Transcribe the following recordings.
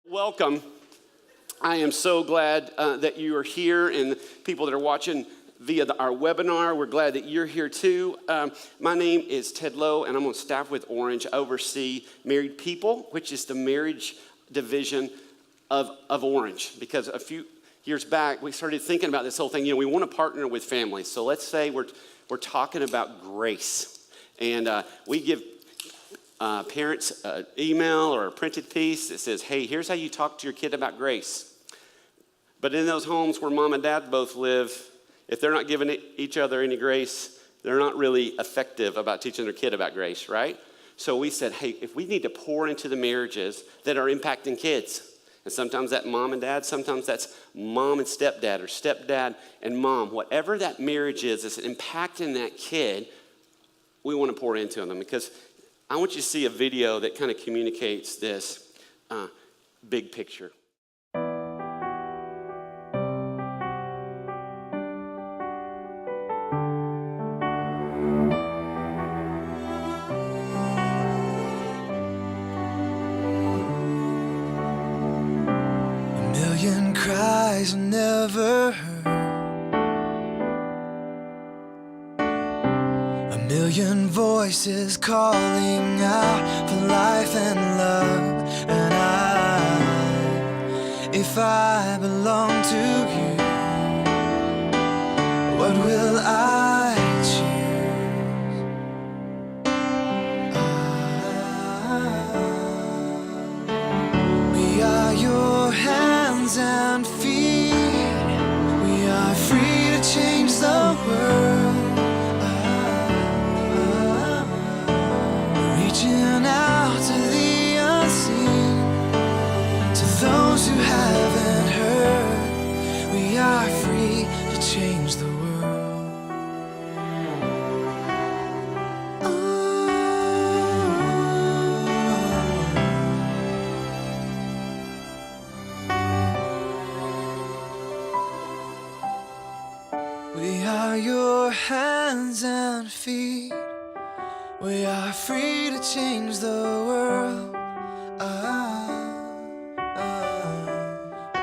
Welcome. I am so glad that you are here, and people that are watching via our webinar, we're glad that you're here too. My name is Ted Lowe, and I'm on staff with Orange. I oversee Married People, which is the marriage division of Orange. Because a few years back, we started thinking about this whole thing. You know, we want to partner with families. So let's say we're talking about grace, and we give parents an email or a printed piece that says, hey, here's how you talk to your kid about grace. But in those homes where mom and dad both live, if they're not giving each other any grace, they're not really effective about teaching their kid about grace, right? So we said, hey, if we need to pour into the marriages that are impacting kids, and sometimes that's mom and dad, sometimes that's mom and stepdad or stepdad and mom, whatever that marriage is that's impacting that kid, we want to pour into them. Because I want you to see a video that kind of communicates this big picture. A million cries never heard, a million voices calling out for life and love. And if I belong to you, what will I choose? We are your hands and feet. We are free to change the world. Reaching out to the unseen, to those who haven't heard. We are free to change the world. We are your hands and feet. We are free to change the world.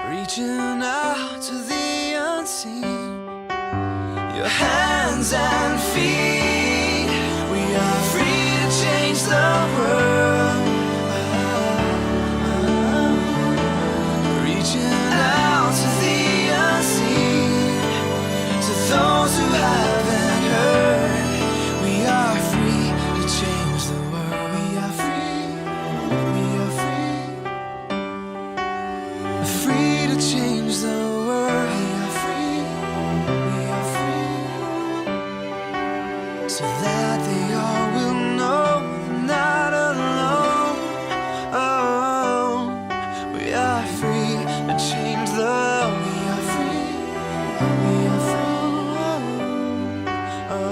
Reaching out to the unseen. Your hands and feet. We are free to change the world. Reaching out to the unseen. To those who haven't heard. We are free to change the world. We are free. We are free. Free to change the world. We are free. We are free. So that they all will know they're not alone. Oh, we are free to change the world. We are free. We are free. Oh,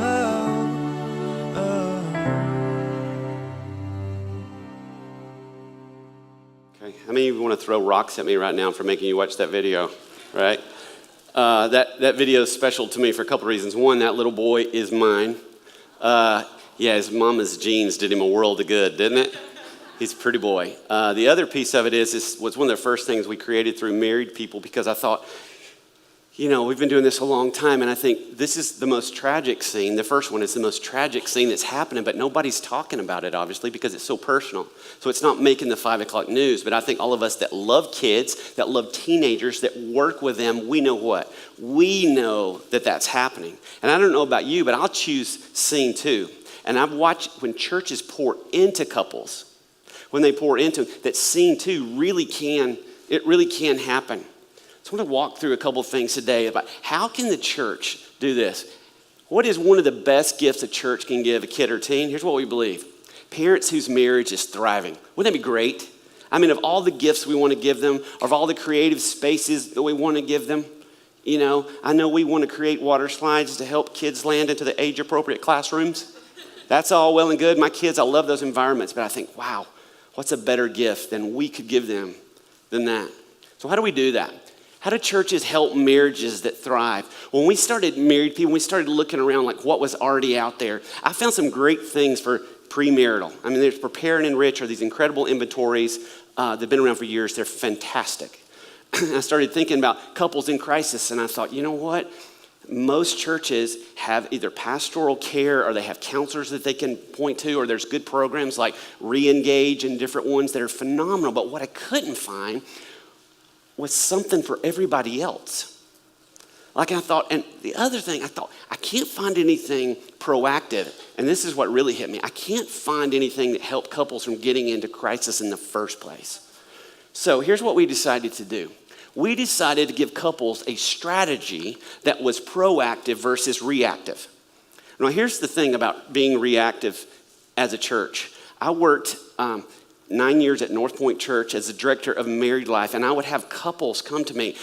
Okay, how many of you want to throw rocks at me right now for making you watch that video, right? That video is special to me for a couple reasons. One, that little boy is mine. His mama's genes did him a world of good, didn't it? He's a pretty boy. The other piece of it was one of the first things we created through Married People, because I thought, you know, we've been doing this a long time, and I think this is the most tragic scene. The first one is the most tragic scene that's happening, but nobody's talking about it, obviously, because it's so personal. So it's not making the 5 o'clock news, but I think all of us that love kids, that love teenagers, that work with them, we know what? We know that that's happening. And I don't know about you, but I'll choose scene 2. And I've watched when churches pour into couples, when they pour into them, that scene 2 really can happen. So I want to walk through a couple of things today about how can the church do this. What is one of the best gifts a church can give a kid or teen? Here's what we believe. Parents whose marriage is thriving. Wouldn't that be great? I mean, of all the gifts we want to give them, of all the creative spaces that we want to give them, you know, I know we want to create water slides to help kids land into the age-appropriate classrooms. That's all well and good. My kids, I love those environments, but I think, wow, what's a better gift than we could give them than that? So how do we do that? How do churches help marriages that thrive? When we started Married People, we started looking around like what was already out there. I found some great things for premarital. I mean, there's Prepare and Enrich are these incredible inventories They've been around for years. They're fantastic. I started thinking about couples in crisis, and I thought, you know what? Most churches have either pastoral care or they have counselors that they can point to, or there's good programs like Re-Engage and different ones that are phenomenal. But what I couldn't find was something for everybody else. Like I thought, and the other thing, I thought, I can't find anything proactive. And this is what really hit me. I can't find anything that helped couples from getting into crisis in the first place. So here's what we decided to do. We decided to give couples a strategy that was proactive versus reactive. Now, here's the thing about being reactive as a church. I worked 9 years at North Point Church as the director of married life, and I would have couples come to me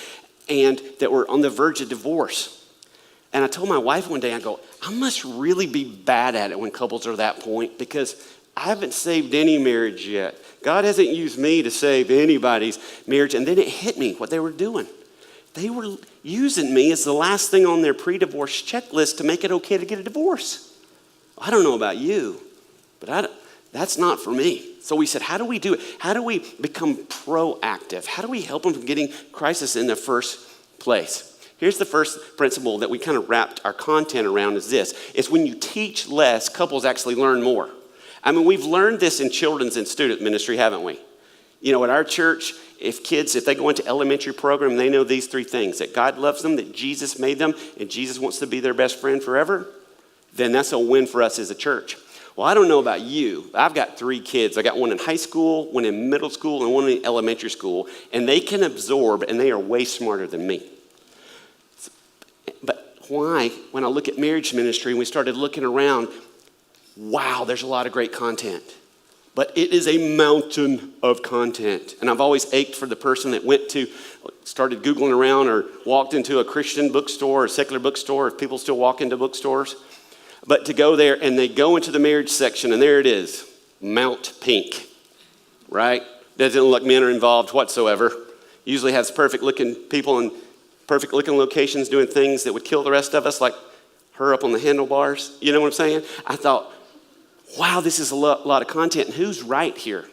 and that were on the verge of divorce. And I told my wife one day, I go, I must really be bad at it when couples are that point, because I haven't saved any marriage yet. God hasn't used me to save anybody's marriage. And then it hit me what they were doing. They were using me as the last thing on their pre-divorce checklist to make it okay to get a divorce. I don't know about you, but that's not for me. So we said, how do we do it? How do we become proactive? How do we help them from getting crisis in the first place? Here's the first principle that we kind of wrapped our content around is this. It's when you teach less, couples actually learn more. I mean, we've learned this in children's and student ministry, haven't we? You know, at our church, if they go into elementary program, they know these three things, that God loves them, that Jesus made them, and Jesus wants to be their best friend forever, then that's a win for us as a church. Well, I don't know about you. I've got 3 kids. I got one in high school, one in middle school, and one in elementary school, and they can absorb, and they are way smarter than me. But why, when I look at marriage ministry, and we started looking around, wow, there's a lot of great content. But it is a mountain of content. And I've always ached for the person that started Googling around or walked into a Christian bookstore or secular bookstore, if people still walk into bookstores. But to go there and they go into the marriage section and there it is, Mount Pink, right? Doesn't look like men are involved whatsoever. Usually has perfect looking people in perfect looking locations doing things that would kill the rest of us, like her up on the handlebars. You know what I'm saying? I thought, wow, this is a lot of content. And who's right here?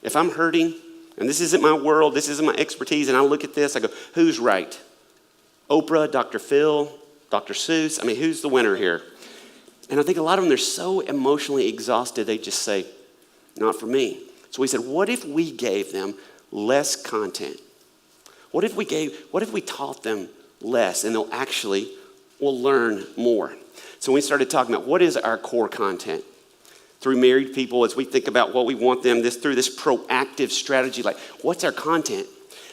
If I'm hurting, and this isn't my world, this isn't my expertise, and I look at this, I go, who's right? Oprah, Dr. Phil, Dr. Seuss? I mean, who's the winner here? And I think a lot of them, they're so emotionally exhausted, they just say, not for me. So we said, what if we gave them less content? What if we taught them less, and will learn more? So we started talking about what is our core content. Through Married People, as we think about what we want them, through this proactive strategy, like what's our content?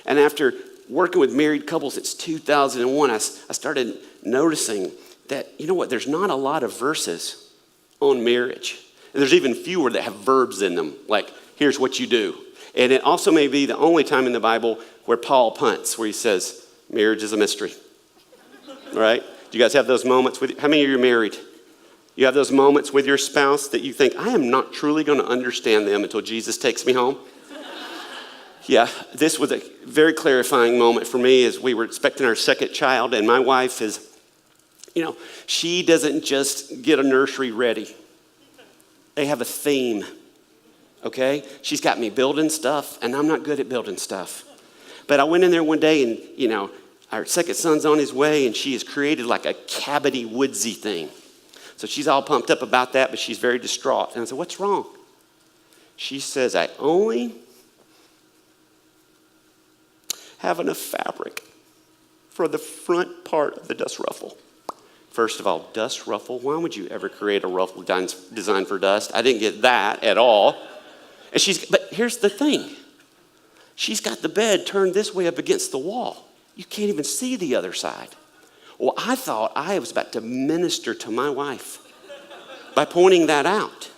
And after working with married couples since 2001, I started noticing that, you know what, there's not a lot of verses on marriage. And there's even fewer that have verbs in them, like, here's what you do. And it also may be the only time in the Bible where Paul punts, where he says, marriage is a mystery. Right? Do you guys have those moments how many of you are married? You have those moments with your spouse that you think, I am not truly going to understand them until Jesus takes me home? Yeah, this was a very clarifying moment for me as we were expecting our second child, and my wife is, she doesn't just get a nursery ready. They have a theme, okay? She's got me building stuff, and I'm not good at building stuff. But I went in there one day, and, our second son's on his way, and she has created like a cabiny, woodsy thing. So she's all pumped up about that, but she's very distraught. And I said, what's wrong? She says, I only have enough fabric for the front part of the dust ruffle. First of all, dust ruffle, why would you ever create a ruffle designed for dust? I didn't get that at all. But here's the thing. She's got the bed turned this way up against the wall. You can't even see the other side. Well, I thought I was about to minister to my wife by pointing that out.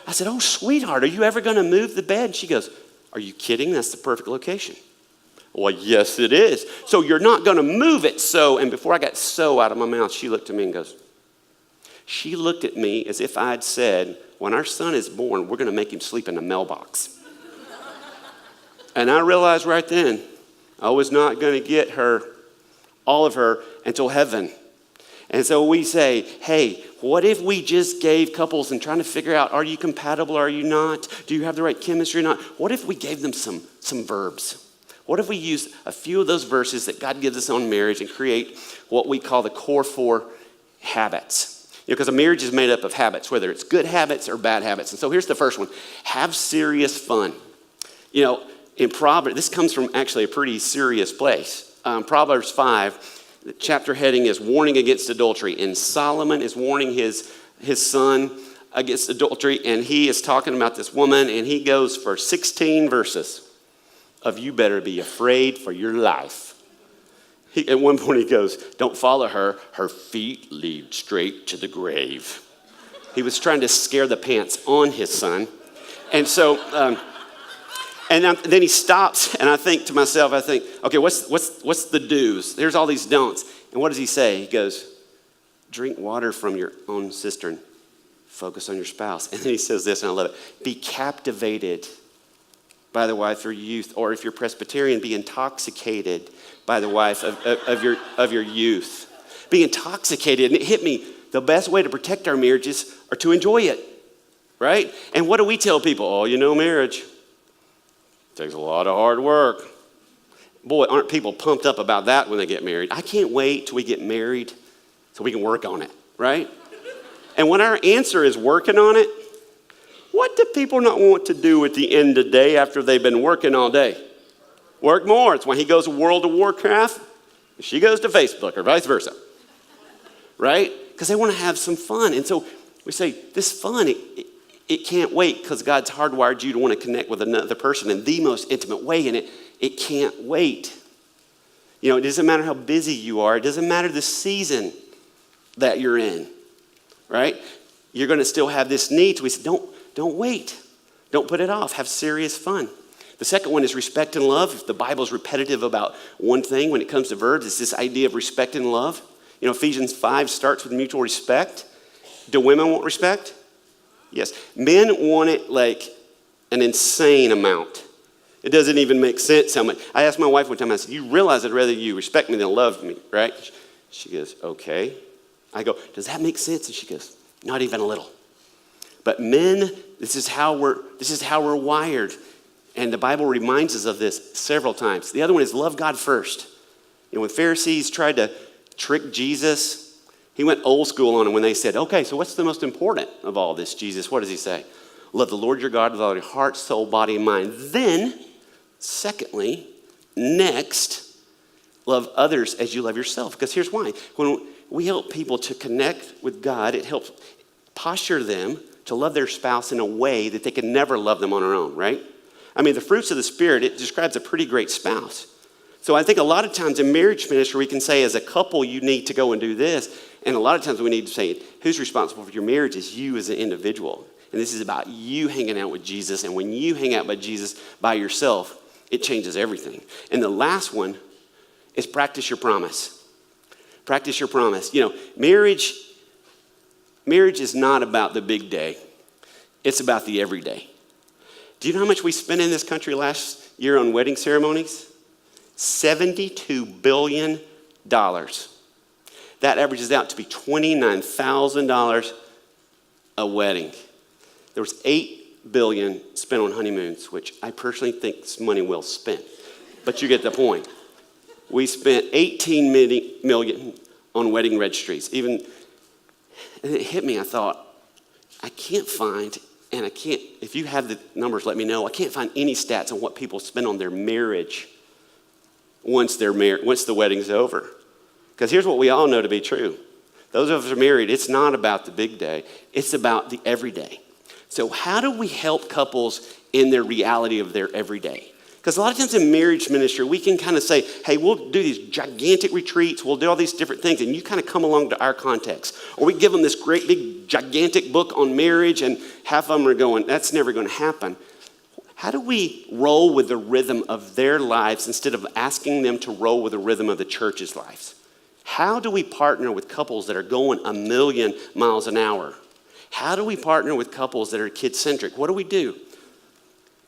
I said, oh, sweetheart, are you ever going to move the bed? She goes, are you kidding? That's the perfect location. Well, yes, it is. So you're not going to move it. And before I got so out of my mouth, she looked at me and goes, she looked at me as if I'd said, when our son is born, we're going to make him sleep in the mailbox. And I realized right then, I was not going to get all of her until heaven. And so we say, hey, what if we just gave couples and trying to figure out, are you compatible, are you not? Do you have the right chemistry or not? What if we gave them some verbs? What if we use a few of those verses that God gives us on marriage and create what we call the core 4 habits? Because a marriage is made up of habits, whether it's good habits or bad habits. And so here's the first one. Have serious fun. In Proverbs, this comes from actually a pretty serious place. Proverbs 5, the chapter heading is warning against adultery. And Solomon is warning his son against adultery. And he is talking about this woman. And he goes for 16 verses of you better be afraid for your life. At one point he goes, don't follow her. Her feet lead straight to the grave. He was trying to scare the pants on his son. And so, then he stops, and I think to myself, okay, what's the do's? There's all these don'ts. And what does he say? He goes, drink water from your own cistern. Focus on your spouse. And then he says this, and I love it. Be captivated by the wife of your youth, or if you're Presbyterian, be intoxicated by the wife of your youth. Be intoxicated. And it hit me, the best way to protect our marriages are to enjoy it, right? And what do we tell people? Oh, marriage takes a lot of hard work. Boy, aren't people pumped up about that when they get married? I can't wait till we get married so we can work on it, right? And when our answer is working on it, what do people not want to do at the end of the day after they've been working all day? Work more. It's when he goes to World of Warcraft, she goes to Facebook, or vice versa, right? Because they want to have some fun. And so we say, this fun, it can't wait because God's hardwired you to want to connect with another person in the most intimate way, and it can't wait. It doesn't matter how busy you are. It doesn't matter the season that you're in, right? You're going to still have this need. So we say, don't wait. Don't put it off. Have serious fun. The second one is respect and love. If the Bible is repetitive about one thing when it comes to verbs, it's this idea of respect and love. Ephesians 5 starts with mutual respect. Do women want respect? Yes. Men want it like an insane amount. It doesn't even make sense how much. I asked my wife one time, I said, you realize I'd rather you respect me than love me, right? She goes, okay. I go, does that make sense? And she goes, not even a little. But men, this is how we're wired. And the Bible reminds us of this several times. The other one is love God first. When Pharisees tried to trick Jesus, he went old school on them when they said, okay, so what's the most important of all this, Jesus? What does he say? Love the Lord your God with all your heart, soul, body, and mind. Then, secondly, next, love others as you love yourself. Because here's why. When we help people to connect with God, it helps posture them to love their spouse in a way that they can never love them on their own, right? The fruits of the Spirit, it describes a pretty great spouse. So I think a lot of times in marriage ministry, we can say as a couple, you need to go and do this. And a lot of times we need to say, who's responsible for your marriage is you as an individual. And this is about you hanging out with Jesus. And when you hang out with Jesus by yourself, it changes everything. And the last one is practice your promise. Practice your promise. Marriage is not about the big day. It's about the everyday. Do you know how much we spent in this country last year on wedding ceremonies? $72 billion. That averages out to be $29,000 a wedding. There was $8 billion spent on honeymoons, which I personally think is money well spent. But you get the point. We spent $18 million on wedding registries. And it hit me, I thought, I can't find, if you have the numbers, let me know. I can't find any stats on what people spend on their marriage once the wedding's over. Because here's what we all know to be true. Those of us who are married, it's not about the big day. It's about the everyday. So how do we help couples in their reality of their everyday? Because a lot of times in marriage ministry, we can kind of say, hey, we'll do these gigantic retreats, we'll do all these different things, and you kind of come along to our context. Or we give them this great big gigantic book on marriage, and half of them are going, that's never going to happen. How do we roll with the rhythm of their lives instead of asking them to roll with the rhythm of the church's lives? How do we partner with couples that are going 1,000,000 miles an hour? How do we partner with couples that are kid-centric? What do we do?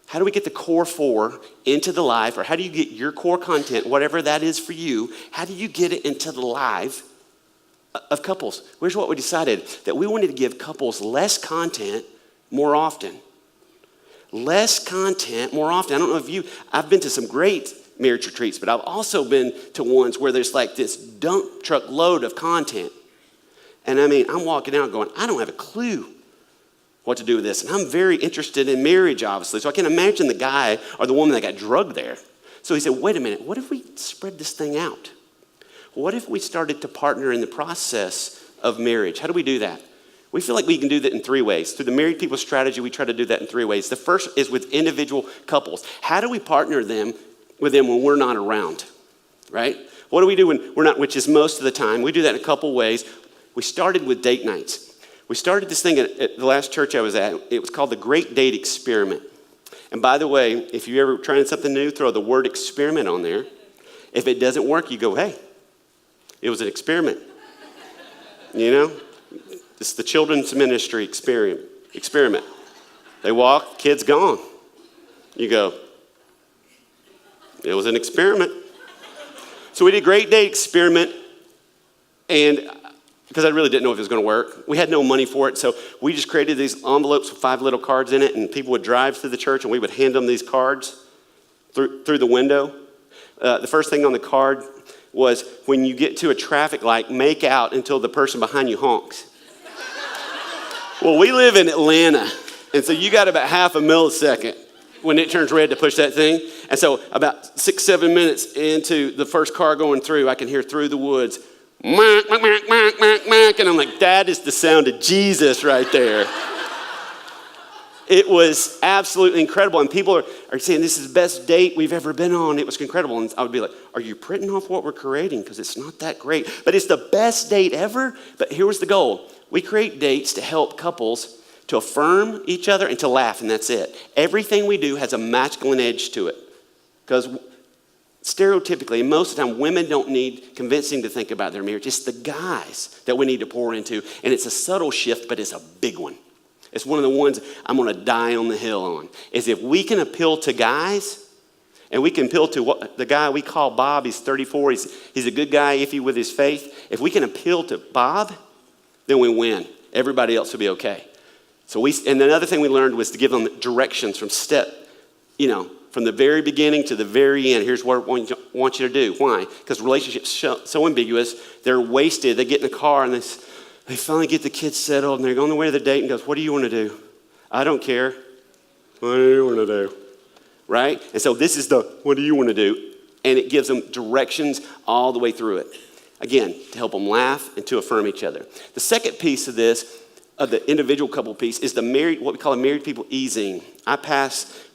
How do we get the core 4 into the live? Or how do you get your core content, whatever that is for you, how do you get it into the live of couples. Here's what we decided, that we wanted to give couples less content more often. Less content more often. I don't know if I've been to some great marriage retreats, but I've also been to ones where there's like this dump truck load of content. And I mean, I'm walking out going, I don't have a clue what to do with this. And I'm very interested in marriage, obviously. So I can imagine the guy or the woman that got drugged there. So he said, wait a minute, what if we spread this thing out? What if we started to partner in the process of marriage? How do we do that? We feel like we can do that in 3 ways. Through the Married People strategy, we try to do that in 3 ways. The first is with individual couples. How do we partner with them when we're not around, right? What do we do when we're not, which is most of the time? We do that in a couple ways. We started with date nights. We started this thing at the last church I was at. It was called the Great Date Experiment. And by the way, if you're ever trying something new, throw the word experiment on there. If it doesn't work, you go, hey, it was an experiment. You know? It's the children's ministry experiment. They walk, kid's gone. You go, it was an experiment. So we did a Great Date Experiment, and because I really didn't know if it was going to work. We had no money for it, so we just created these envelopes with 5 little cards in it, and people would drive through the church, and we would hand them these cards through the window. The first thing on the card was, when you get to a traffic light, make out until the person behind you honks. Well, we live in Atlanta, and so you got about half a millisecond when it turns red to push that thing. And so about 6-7 minutes into the first car going through, I can hear through the woods, "Mack, mack, mack, mack, mack, mack," and I'm like, that is the sound of Jesus right there. It was absolutely incredible. And people are saying, this is the best date we've ever been on. It was incredible. And I would be like, are you printing off what we're creating? Because it's not that great. But it's the best date ever. But here was the goal. We create dates to help couples to affirm each other and to laugh, and that's it. Everything we do has a masculine edge to it. Because stereotypically, most of the time, women don't need convincing to think about their marriage. It's the guys that we need to pour into. And it's a subtle shift, but it's a big one. It's one of the ones I'm going to die on the hill on, is if we can appeal to guys, and we can appeal to what the guy we call Bob, he's 34, he's a good guy, iffy with his faith. If we can appeal to Bob, then we win. Everybody else will be okay. And another thing we learned was to give them directions from from the very beginning to the very end. Here's what I want you to do. Why? Because relationships so ambiguous, they're wasted. They get in the car and they finally get the kids settled, and they're on the way to the date and goes, what do you want to do? I don't care. What do you want to do? Right? And so this is what do you want to do? And it gives them directions all the way through it. Again, to help them laugh and to affirm each other. The second piece of this, of the individual couple piece, is what we call a Married People e-zine.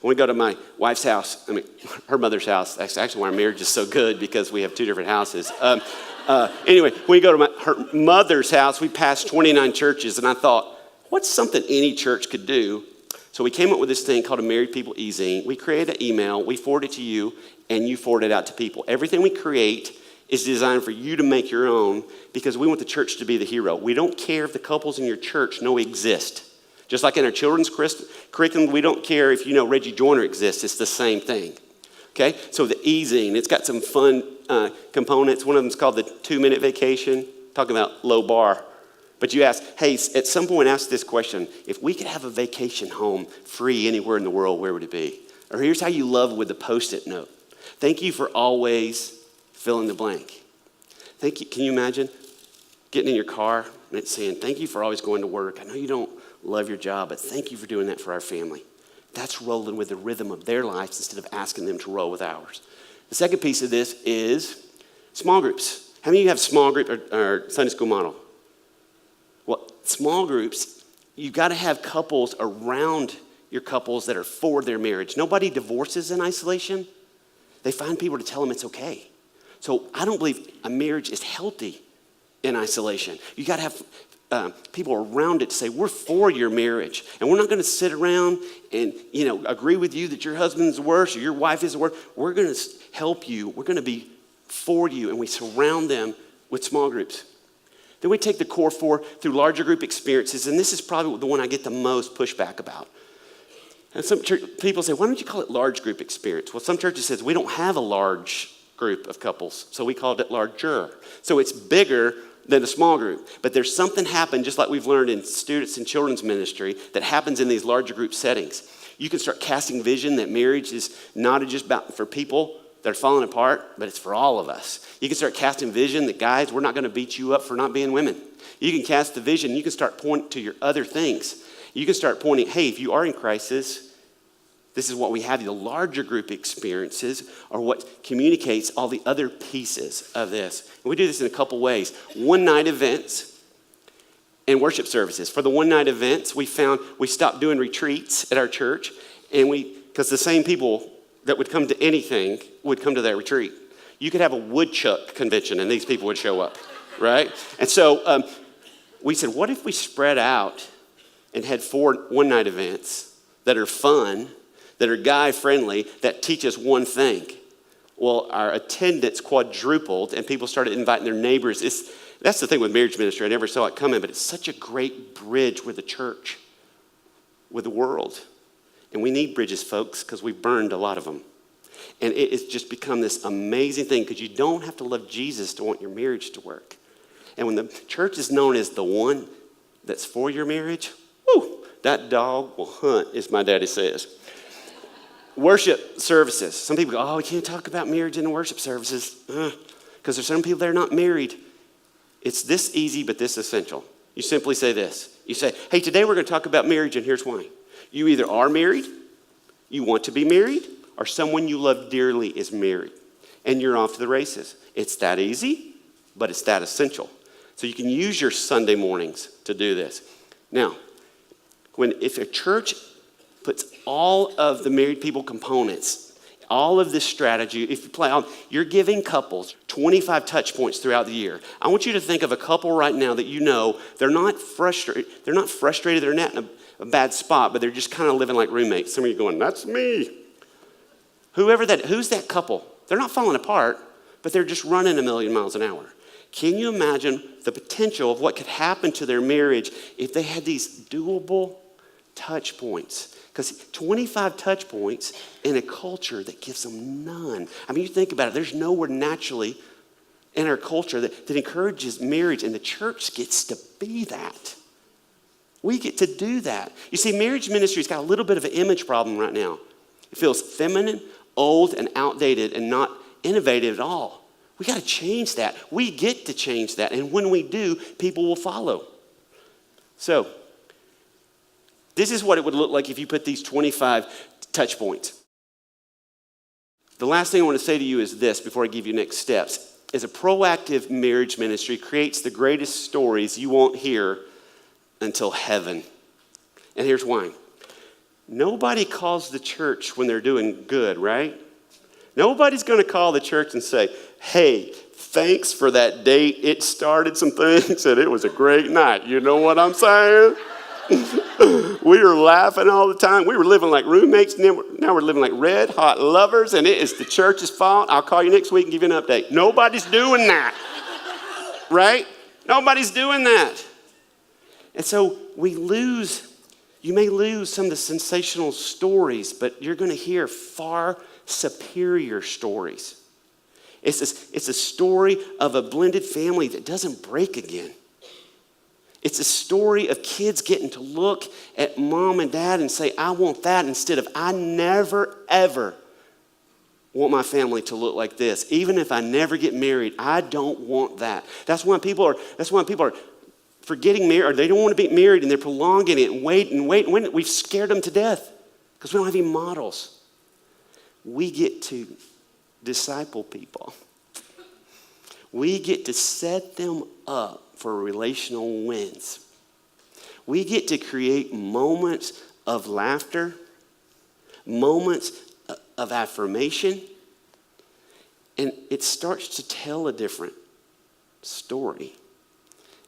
When we go to my wife's house, her mother's house, that's actually why our marriage is so good, because we have 2 different houses. Anyway, when we go to her mother's house, we passed 29 churches, and I thought, what's something any church could do? So we came up with this thing called a Married People e-zine. We create an email, we forward it to you, and you forward it out to people. Everything we create is designed for you to make your own, because we want the church to be the hero. We don't care if the couples in your church know we exist. Just like in our children's curriculum, we don't care if you know Reggie Joiner exists. It's the same thing. Okay? So the e-zine, it's got some fun components. One of them is called the 2-minute vacation. Talking about low bar. But you ask, hey, at some point ask this question. If we could have a vacation home free anywhere in the world, where would it be? Or here's how you love with the Post-it note. Thank you for always fill in the blank. Thank you. Can you imagine getting in your car and it's saying, thank you for always going to work. I know you don't love your job, but thank you for doing that for our family. That's rolling with the rhythm of their lives instead of asking them to roll with ours. The second piece of this is small groups. How many of you have small group or Sunday school model? Well, small groups, you've got to have couples around your couples that are for their marriage. Nobody divorces in isolation. They find people to tell them it's okay. So I don't believe a marriage is healthy in isolation. You got to have people around it to say, we're for your marriage. And we're not going to sit around and, agree with you that your husband's the worst or your wife is the worst. We're going to help you. We're going to be for you. And we surround them with small groups. Then we take the core 4 through larger group experiences. And this is probably the one I get the most pushback about. And some people say, why don't you call it large group experience? Well, some churches says we don't have a large group of couples, so we called it larger. So it's bigger, than a small group. But there's something happen, just like we've learned in students and children's ministry, that happens in these larger group settings. You can start casting vision that marriage is not just about for people that are falling apart, but it's for all of us. You can start casting vision that, guys, we're not going to beat you up for not being women. You can cast the vision. You can start pointing to your other things. You can start pointing, hey, if you are in crisis, this is what we have. The larger group experiences are what communicates all the other pieces of this. And we do this in a couple ways. One-night events and worship services. For the one-night events, we stopped doing retreats at our church, and because the same people that would come to anything would come to that retreat. You could have a woodchuck convention, and these people would show up, right? And so we said, what if we spread out and had 4 one-night events that are fun, that are guy-friendly, that teach us one thing? Well, our attendance quadrupled, and people started inviting their neighbors. That's the thing with marriage ministry. I never saw it coming, but it's such a great bridge with the church, with the world. And we need bridges, folks, because we burned a lot of them. And it's just become this amazing thing, because you don't have to love Jesus to want your marriage to work. And when the church is known as the one that's for your marriage, whoo, that dog will hunt, as my daddy says. Worship services. Some people go, oh, we can't talk about marriage in the worship services because there's some people that are not married. It's this easy, but this essential. You simply say this. You say, hey, today we're going to talk about marriage, and here's why. You either are married, you want to be married, or someone you love dearly is married, and you're off to the races. It's that easy, but it's that essential. So you can use your Sunday mornings to do this. Now, if a church puts all of the married people components, all of this strategy, if you play on, you're giving couples 25 touch points throughout the year. I want you to think of a couple right now that you know they're not frustrated, they're not in a bad spot, but they're just kind of living like roommates. Some of you are going, that's me. Who's that couple? They're not falling apart, but they're just running a million miles an hour. Can you imagine the potential of what could happen to their marriage if they had these doable touch points? Because 25 touch points in a culture that gives them none. I mean, you think about it, there's nowhere naturally in our culture that encourages marriage, and the church gets to be that. We get to do that. You see, marriage ministry's got a little bit of an image problem right now. It feels feminine, old, and outdated, and not innovative at all. We got to change that. We get to change that, and when we do, people will follow. So, this is what it would look like if you put these 25 touch points. The last thing I want to say to you is this before I give you next steps. Is a proactive marriage ministry creates the greatest stories you won't hear until heaven. And here's why. Nobody calls the church when they're doing good, right? Nobody's going to call the church and say, hey, thanks for that date. It started some things and it was a great night. You know what I'm saying? We were laughing all the time. We were living like roommates. Now we're living like red hot lovers, and it is the church's fault. I'll call you next week and give you an update. Nobody's doing that, right? Nobody's doing that. And so you may lose some of the sensational stories, but you're going to hear far superior stories. It's a story of a blended family that doesn't break again. It's a story of kids getting to look at mom and dad and say, I want that, instead of I never, ever want my family to look like this. Even if I never get married, I don't want that. That's why people are forgetting marriage, or they don't want to be married, and they're prolonging it and waiting. We've scared them to death because we don't have any models. We get to disciple people. We get to set them up for relational wins. We get to create moments of laughter, moments of affirmation, and it starts to tell a different story.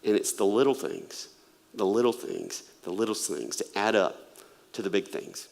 And it's the little things to add up to the big things.